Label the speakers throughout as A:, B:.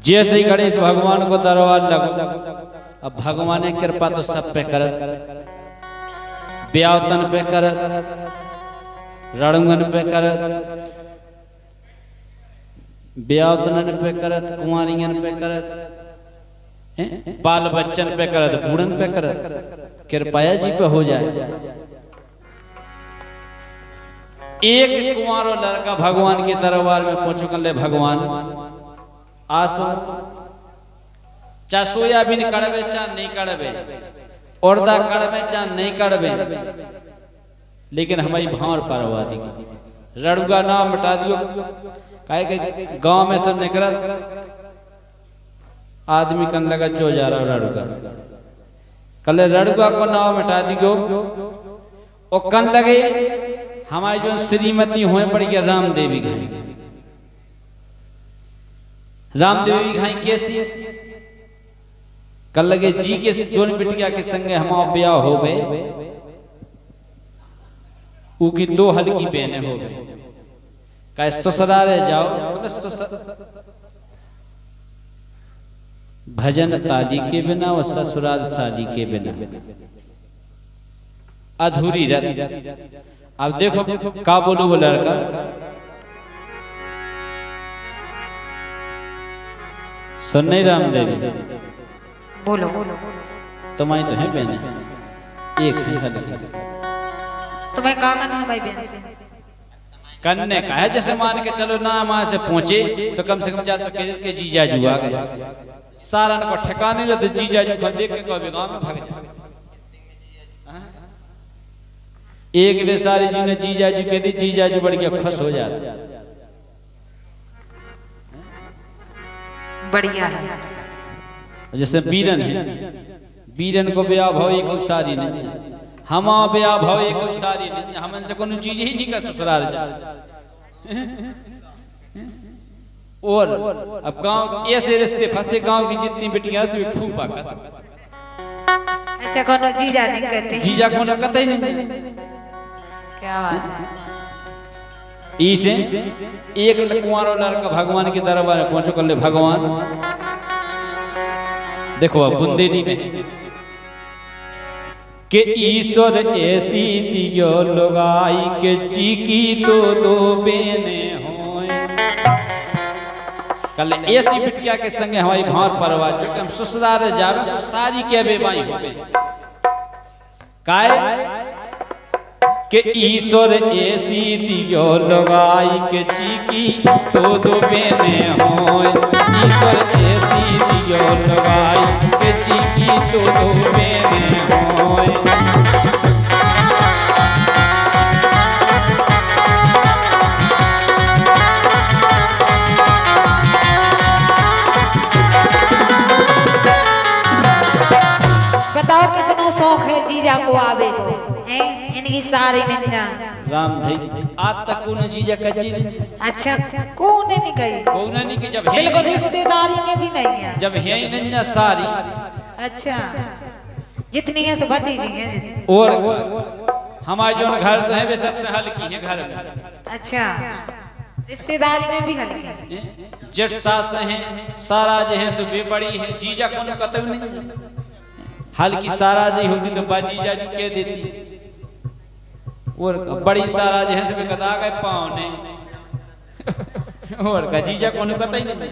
A: जैसे ही गणेश भगवान को दरबार लगो, अब भगवान ने कृपा तो सब पे करत, ब्यावतन पे करत, रणगन पे करत, ब्यावतन पे करत, कुंवारियन पे करत, बाल बच्चन पे करत, बूढ़न पे करत, कृपया जी पे हो जाए। एक कुंवारो लड़का भगवान के दरबार में पहुंचो कर ले, भगवान आसो चा सोयाबीन कड़वे चा नहीं कड़वे, उड़दा कड़वे चा नहीं कड़वे, लेकिन हमारी भावर परवा दी रड़ुगा नाम मिटा दियो। काहे के गांव में सब निकलत आदमी कन लगा जो जा रहा रड़ुगा, कल रड़ुगा को नाम मिटा दियो। और कन लगे हमारी जो श्रीमती हुए पड़ी के राम देवी घाई, राम देवी घाई कैसी कल लगे जी के दोनों बिटिया के संगे हमारा ब्याह हो गए, उनकी दो हल्की बहनें हो गए। कहे ससुराले जाओ, भजन ताली के बिना और ससुराल शादी के बिना अधूरी रत। अब देखो का बोलो वो लड़का, सुन नहीं राम देवी
B: बोलो
A: तुम्हारी तो है बहन, एक ही हल्की,
B: तुम्हें कहा ना भाई बहन से
A: कन्ने का है। जैसे मान के चलो ना वहां से पहुंचे तो कम से कम जा तो के जीजाजू आ गए, सारा को ठिकाने रहते, जीजाजू को देख के कभी गांव में भाग जाए। एक वे सारी जी ने जीजाजू के दी, जीजाजू बढ़ गया खुश हो जाता,
B: बढ़िया है।
A: जैसे बीरन है, बीरन को ब्याह भाव एक सारी नहीं, हम ब्याह भाव एक सारी नहीं, हमन से कोनो चीज ही नहीं का ससुराल जा। और अब गांव ऐसे रिश्ते फंसे, गांव की जितनी बेटियां से फूफा कर,
B: अच्छा कोनो जीजा नहीं कहते,
A: जीजा कोनो कहते ही नहीं।
B: क्या बात है।
A: इसे एक कुंवारो लड़का भगवान के दरबार में पहुंचो कर ले, भगवान देखो अब बुंदेली में के ईश्वर ऐसी दियो लगाई के चीकी तो दो बेने होए। कल ऐसी बिटिया के संगे हमारी भार परवा जो कि हम ससुराल जावे सो सारी के बेबाई होवे। काय के ईश्वर ऐसी दियो लगाई के चीकी तो दो बेने होए। ईश्वर ऐसी दियो लगाई के चीकी तो दो बेने होए।
B: बताओ कितना शौक है जीजा को आवे को, इनकी सारी निंदा
A: राम भाई आज तक कौन जीजा कच्ची नहीं।
B: अच्छा कौन नहीं कही,
A: कौन नहीं की, जब
B: बिल्कुल रिश्तेदारी में भी नहीं है,
A: जब है ही नहीं सारी।
B: अच्छा जितनी है सो भतीजी है,
A: और हमारे जो घर से है वे सबसे हल्की है घर में।
B: अच्छा रिश्तेदारी में भी हल्की,
A: जेठ सास हैं सारा जो है सो भी बड़ी है, जीजा को कतई नहीं। हल्की सारा जी होती तो बा जीजा जी कह देती, और बड़ी सारा जो है सो कदा गए पाँव ने, और का जीजा को कतई नहीं।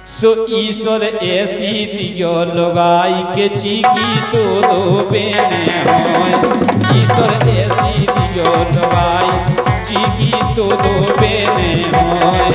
A: सो ईश्वर ऐसी दियो लगाई के चीकी तो दो बेने होए। ईश्वर ऐसी दियो लगाई चीकी तो दो बेने होए।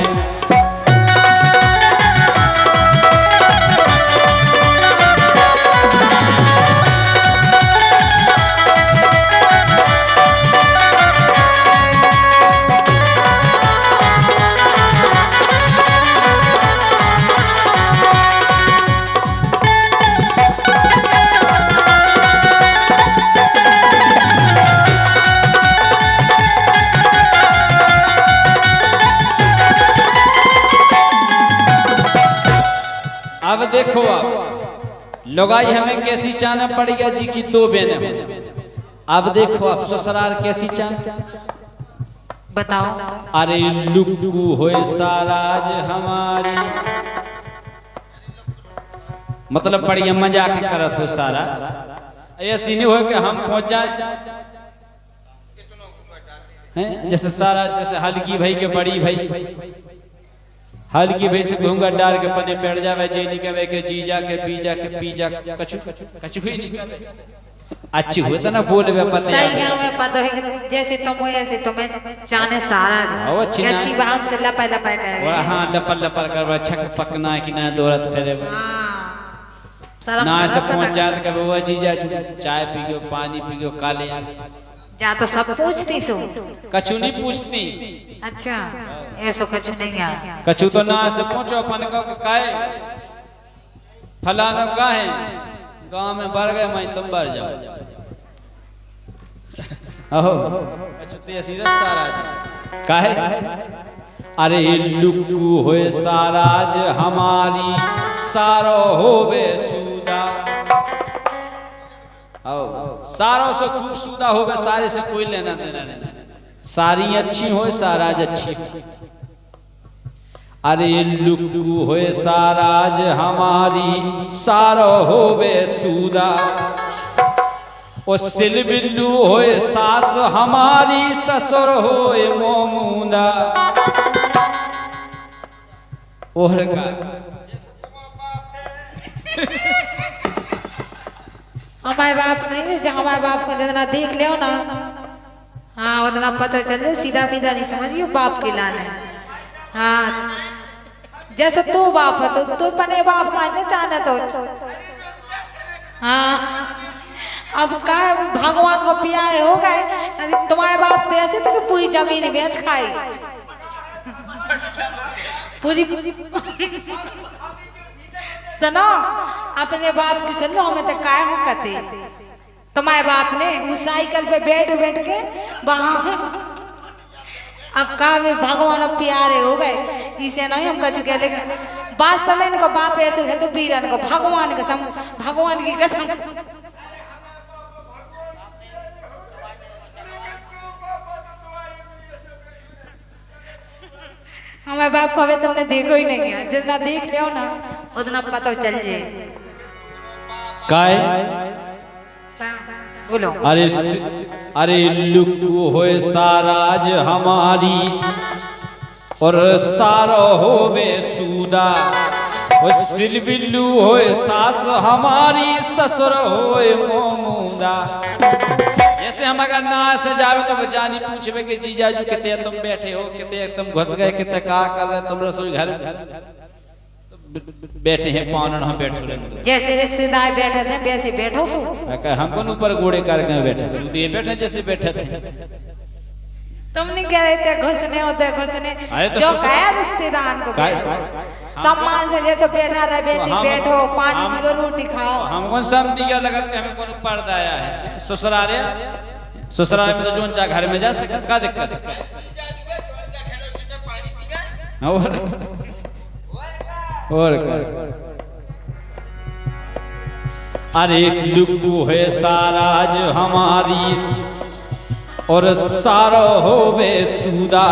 A: अब देखो आप लगाई हमें कैसी चाना पड़ेगा जी की दो बहनें हो। अब देखो आप ससुराल कैसी चान,
B: बताओ।
A: अरे लुक्कू होए साराज हमारी, मतलब बढ़िया मजाक करत हो सारा। ऐसी नहीं हो कि हम पहुंच जाए हैं, जैसे सारा जैसे हल्की भाई के बड़ी भाई, हल्की भाई से घूंघट डाल के पने बैठ जावे, जे नहीं कहे के जीजा के बीजा के पीजा कछु कछु भी नहीं अच्छी हुए तो ना बोलवे पता
B: सही है, हमें पता है कि जैसे तुम हो ऐसे तुम्हें जाने सारा
A: आओ अच्छी ना
B: अच्छी बात से लपा लपा कर
A: और हां लपर लपर कर छक पकना कि ना दौड़त फिरे
B: सारा
A: ना ऐसे पहुंच जात के वो जीजा चाय पियो पानी पियो काले
B: जा तो सब पूछती सो
A: कछु नहीं पूछती।
B: अच्छा ऐसो कछु नहीं है,
A: कछु तो ना से पूछो अपन को काहे फलाना काहे गांव में बढ़ गए मैं तुम बढ़ जाओ ओहो कछु ते सीधा सारा काहे। अरे लुक्कू होए साराज हमारी सारो होवे सूदा, आओ सारों से खूब सूदा होवे, सारे से कोई लेना देना नहीं, सारी अच्छी हो साराज अच्छी। अरे लुक्कू होए साराज हमारी सारो होवे सूदा, ओ सिल बिल्लू होए सास हमारी ससुर होए मोमूदा। और का
B: हमारे बाप नहीं, जहाँ हमारे बाप को जितना देख ले ना, हाँ उतना पता चल जाए, सीधा बीधा नहीं समझियो बाप के लाल है। हाँ जैसे तू बाप है तो तू अपने बाप का नहीं जाने तो। हाँ अब का भगवान को पियाए हो गए, तुम्हारे बाप तो ऐसे थे कि पूरी जमीन बेच खाई पूरी सुनो अपने बाप की सुनो, हमें तो काय हो कहते तुम्हारे बाप ने उस साइकिल पे बैठ बैठ के वहां, अब का भी भगवान प्यारे हो गए, इसे नहीं हम कछु कह, लेकिन वास्तव में इनको बाप ऐसे है तो वीरन को भगवान कसम, भगवान की कसम। हमारे बाप को अभी तुमने देखो ही नहीं है, जितना देख लियो ना उतना पता चल जाए
A: काय।
B: बोलो।
A: अरे लुक्कू होए साराज हमारी और सारो होवे सूदा, और सिल बिल्लू होए सास हमारी ससुर होए मोमूदा। जैसे हम अगर ना से जावे तो बचानी पूछवे कि जीजाजू कितने तुम बैठे हो, कितने तुम घुस गए, कितने का कर रहे तुम रसोई घर बैठे हैं, पावन हम बैठे रहे
B: जैसे रिश्तेदार बैठे थे वैसे बैठो सो,
A: हमको ऊपर घोड़े करके बैठे सूदिए बैठे जैसे बैठे थे।
B: तुम नहीं कह रहे थे घुसने होते घुसने,
A: तो
B: जो कहा रिश्तेदार को सम्मान से जैसे बैठा रहे वैसे बैठो, पानी पियो रोटी खाओ।
A: हमको सब दिया लगत के हमें कोनो पर्दा आया है ससुराल, ससुराल में तो जोन चा घर में जा सके का दिक्कत और का। अरे लुक्कू है साराज हमारी और सारो होवे सूदा,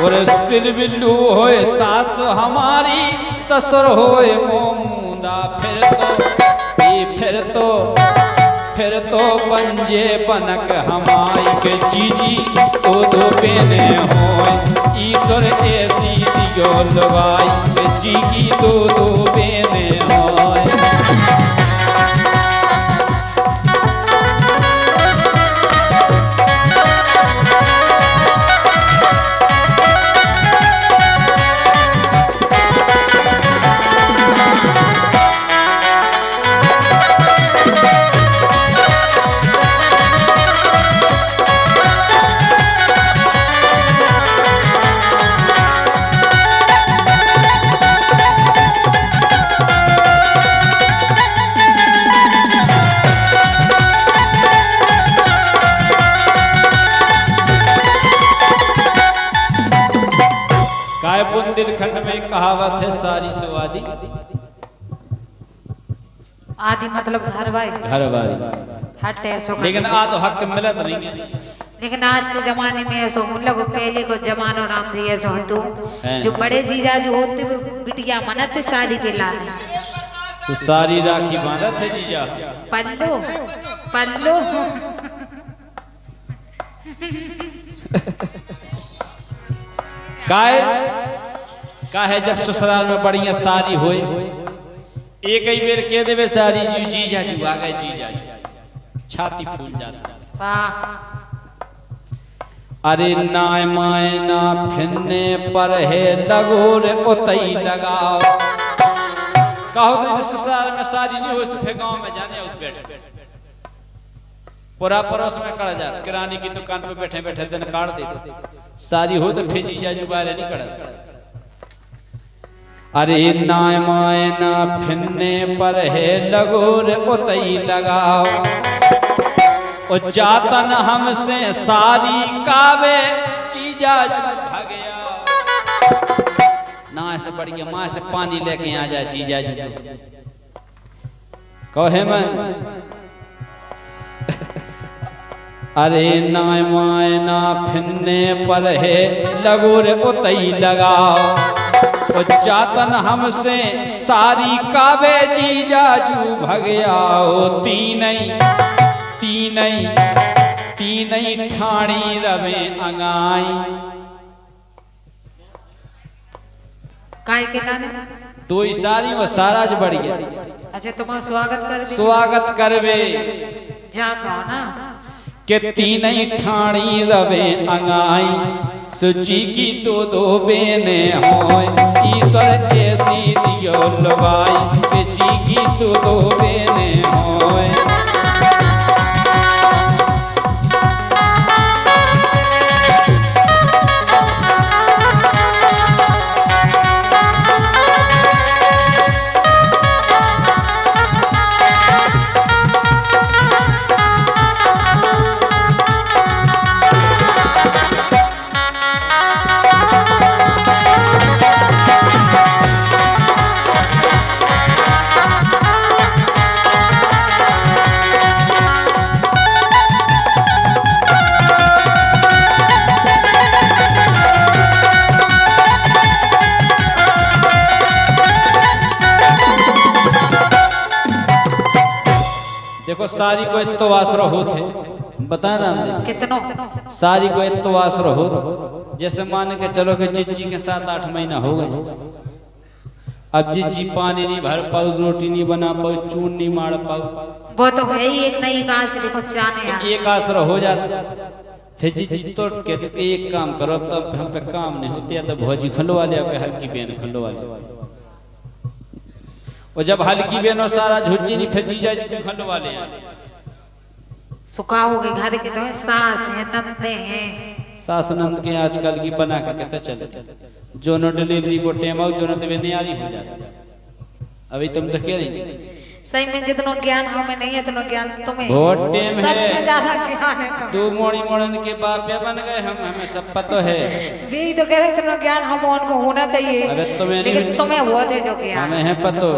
A: और सिल बिल्लू होए सास हमारी ससुर होए मोमूदा। फिर तो पंजे बनक हमाई के जीजी तो दो पेने होए, ईश्वर ऐसी दियो लगाई के जीजी तो दो पेने होए। बुंदेलखंड में कहावत है सारी सुवादी,
B: आदि मतलब घर भाई
A: घर वाली,
B: हट है सो,
A: लेकिन आ तो हक मिलत नहीं है।
B: लेकिन आज के जमाने में ऐसा मतलब पहले को जमानो राम थे ऐसा होतो
A: हैं।
B: जो बड़े जीजा जो होते वो बिटिया मनते साड़ी के लाल
A: तो सारी राखी बांधा थे जीजा
B: पल्लो पल्लो
A: काहे जब ससुराल में बढ़िया सारी होए एक ही बेर कह देवे सारी जीजा जू आ गए जीजा जू छाती फूल जाती।
B: वाह
A: अरे नाय माय ना फिरने पर है लगोर उतई लगाओ कहो तो ससुराल में शादी नहीं हो तो फिर गांव में जाने उठ बैठे पूरा पड़ोस में कड़ जात किरानी की दुकान पे बैठे बैठे दिन काट दे शादी हो तो फिर जीजा जू बाहर नहीं कड़। अरे नाय माय ना फिरने पर है लगोर उतई लगाओ और जातन हमसे सारी कावे जीजा जू भगया ना से बढ़ के माँ से पानी लेके आ जाए जीजा जू कहे मन अरे नाय माय ना फिरने पर है लगोर उतई लगाओ और जातन हमसे सारी कावे जीजा जू भगया तीनई ठाणी रवे अंगाई
B: काय के लाने
A: दो ही सारी वो सारा जो बढ़ गया।
B: अच्छा तुम्हारा स्वागत कर दे
A: स्वागत करवे
B: जा कहो ना
A: के तीनई ठाणी रवे अंगाई सुची की तो दो बेने होय ईश्वर ऐसी दियो लुगाई के जी की तो दो बेने होय देखो सारी को इतो आसरो होते बताए ना हमने
B: कितनो
A: सारी को इतो आसरो हो जैसे मान के चलो कि जिज्जी के 7-8 महीना हो गए अब जिज्जी पानी नहीं भर पाऊ रोटी नहीं बना पाऊ चून नहीं मार पाऊ
B: वो तो है ही एक नई कहां से देखो जाने
A: तो एक आसरो हो जाता फिर जिज्जी तो कहते थे एक काम करो तब हम पे काम नहीं होते तो भौजी खंडवा ले के हल्की बेन खंडवा ले और जब हल्की बेनो सारा झुज्जी नहीं फिर जीजा जी खंडवा ले
B: सुखाओगे घर के तो सास है नंदे हैं
A: सास नंद के आजकल की बना के कहते चलते जो नो डिलीवरी को टेम आओ जो नो तो नियारी हो जाती अभी तुम तो कह रही
B: सही में जितना ज्ञान हमें नहीं है उतना ज्ञान तुम्हें
A: बहुत टेम है
B: सबसे ज्यादा ज्ञान है
A: तू मोड़ी मोड़न के बाप या बन गए हम हमें सब पता है
B: भी तो कह रहे इतना ज्ञान हम उनको होना चाहिए
A: अबे तुम्हें नहीं
B: लेकिन तुम्हें वो थे जो ज्ञान
A: हमें है पतो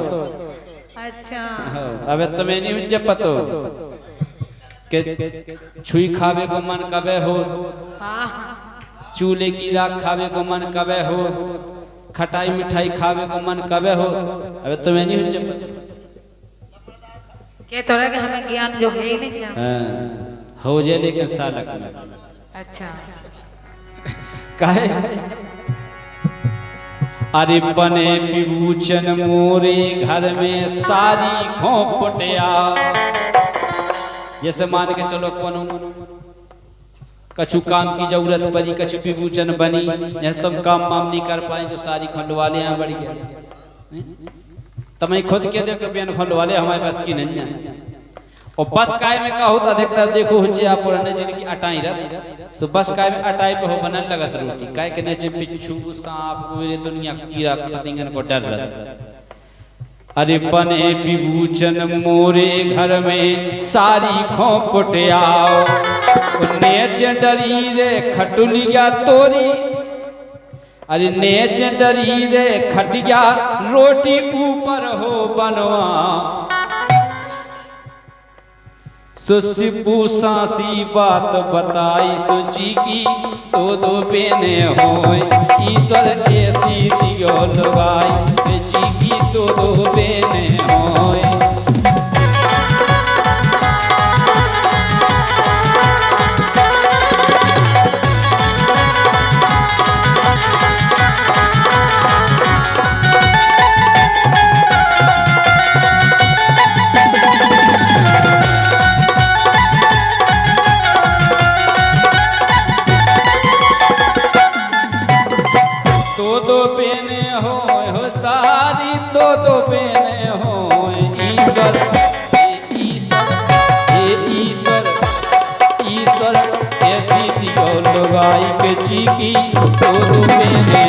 B: अच्छा
A: अबे तुम्हें नहीं उच्च पतो के छुई खावे को मन कबे हो
B: हाँ
A: चूल्हे की राख खावे को मन कबे हो खटाई मिठाई खावे को मन कबे हो अबे तुम्हें नहीं उच्च पतो
B: के तो रहे हमें ज्ञान जो है ही नहीं ज्ञान
A: हो जाए लेकिन सालक में
B: अच्छा
A: काहे अरे बने विभूचन मोरे घर में सारी खोपटिया जैसे मान के चलो कोनो कछु काम की जरूरत पड़ी कछु विभूचन बनी जैसे तुम काम वाम नहीं कर पाए तो सारी खंडवाले यहाँ बढ़ गया तमें खुद के देखो बेन खंडवाले हमारे पास की नहीं है और बस काय में का होता अधिकतर देखो हो आप पुराने जिनकी अटाई रख सो बस काय में अटाई पे हो बनन लगत रोटी काय के नीचे बिच्छू सांप पूरे दुनिया कीड़ा पतिंगन को डर रहा अरे बने विभूचन मोरे घर में सारी खोपटिया नेच डरी रे खटुलिया तोरी अरे नेच डरी रे खटिया रोटी ऊपर हो बनवा सुशिपू सासी बात बताई सोची की दो बेने होय ईश्वर ऐसी दियो लगाई सोची की दो बेने होय दो बेने हो सारी दो बेने हो ईश्वर ईश्वर ऐसी दियो लगाई के चीकी दो बेने